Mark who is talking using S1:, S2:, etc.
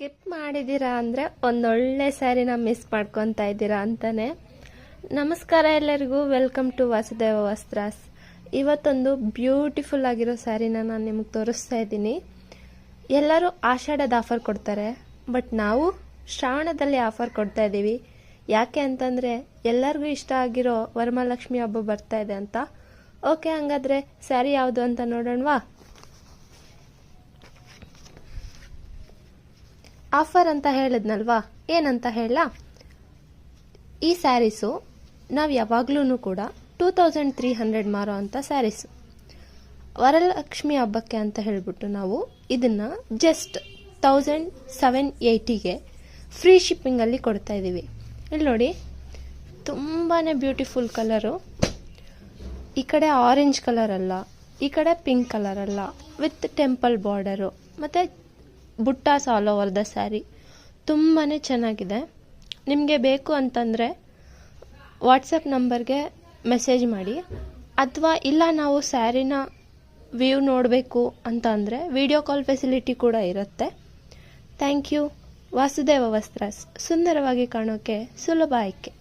S1: Skip ಮಾಡಿದ್ದೀರಾ ಅಂದರೆ ಒಂದೊಳ್ಳೆ ಸ್ಯಾರಿನ ಮಿಸ್ ಮಾಡ್ಕೊತಾ ಇದ್ದೀರಾ ಅಂತಾನೆ. ನಮಸ್ಕಾರ ಎಲ್ಲರಿಗೂ, ವೆಲ್ಕಮ್ ಟು ವಾಸುದೇವ ವಸ್ತ್ರಾಸ್. ಇವತ್ತೊಂದು ಬ್ಯೂಟಿಫುಲ್ ಆಗಿರೋ ಸ್ಯಾರಿನ ನಾನು ನಿಮಗೆ ತೋರಿಸ್ತಾ ಇದ್ದೀನಿ. ಎಲ್ಲರೂ ಆಷಾಢದ ಆಫರ್ ಕೊಡ್ತಾರೆ, ಬಟ್ ನಾವು ಶ್ರಾವಣದಲ್ಲಿ ಆಫರ್ ಕೊಡ್ತಾ ಇದ್ದೀವಿ. ಯಾಕೆ ಅಂತಂದರೆ ಎಲ್ಲರಿಗೂ ಇಷ್ಟ ಆಗಿರೋ ವರಮಹಾಲಕ್ಷ್ಮಿ ಹಬ್ಬ ಬರ್ತಾ ಇದೆ ಅಂತ. ಓಕೆ, ಹಂಗಾದ್ರೆ ಸ್ಯಾರಿ ಯಾವುದು ಅಂತ ನೋಡೋಣವಾ? ಆಫರ್ ಅಂತ ಹೇಳಿದ್ನಲ್ವಾ, ಏನಂತ ಹೇಳ, ಈ ಸ್ಯಾರೀಸು ನಾವು ಯಾವಾಗ್ಲೂ ಕೂಡ 2300 ಮಾರೋ ಅಂಥ ಸ್ಯಾರೀಸು. ವರಲಕ್ಷ್ಮಿ ಹಬ್ಬಕ್ಕೆ ಅಂತ ಹೇಳಿಬಿಟ್ಟು ನಾವು ಇದನ್ನು ಜಸ್ಟ್ 1780ಗೆ ಫ್ರೀ ಶಿಪ್ಪಿಂಗಲ್ಲಿ ಕೊಡ್ತಾ ಇದ್ದೀವಿ. ಇಲ್ಲಿ ನೋಡಿ, ತುಂಬಾ ಬ್ಯೂಟಿಫುಲ್ ಕಲರು. ಈ ಕಡೆ ಆರೆಂಜ್ ಕಲರ್ ಅಲ್ಲ, ಈ ಕಡೆ ಪಿಂಕ್ ಕಲರ್ ಅಲ್ಲ, ವಿತ್ ಟೆಂಪಲ್ ಬಾರ್ಡರು ಮತ್ತು ಬುಟ್ಟಾಸ್ ಆಲ್ ಓವರ್ ದ ಸ್ಯಾರಿ. ತುಂಬಾ ಚೆನ್ನಾಗಿದೆ. ನಿಮಗೆ ಬೇಕು ಅಂತಂದರೆ ವಾಟ್ಸಪ್ ನಂಬರ್ಗೆ ಮೆಸೇಜ್ ಮಾಡಿ, ಅಥವಾ ಇಲ್ಲ ನಾವು ಸ್ಯಾರಿನ ವ್ಯೂ ನೋಡಬೇಕು ಅಂತ ಅಂದರೆ ವಿಡಿಯೋ ಕಾಲ್ ಫೆಸಿಲಿಟಿ ಕೂಡ ಇರುತ್ತೆ. Thank you. ವಾಸುದೇವ ವಸ್ತ್ರಾಸ್, ಸುಂದರವಾಗಿ ಕಾಣೋಕ್ಕೆ ಸುಲಭ ಆಯ್ಕೆ.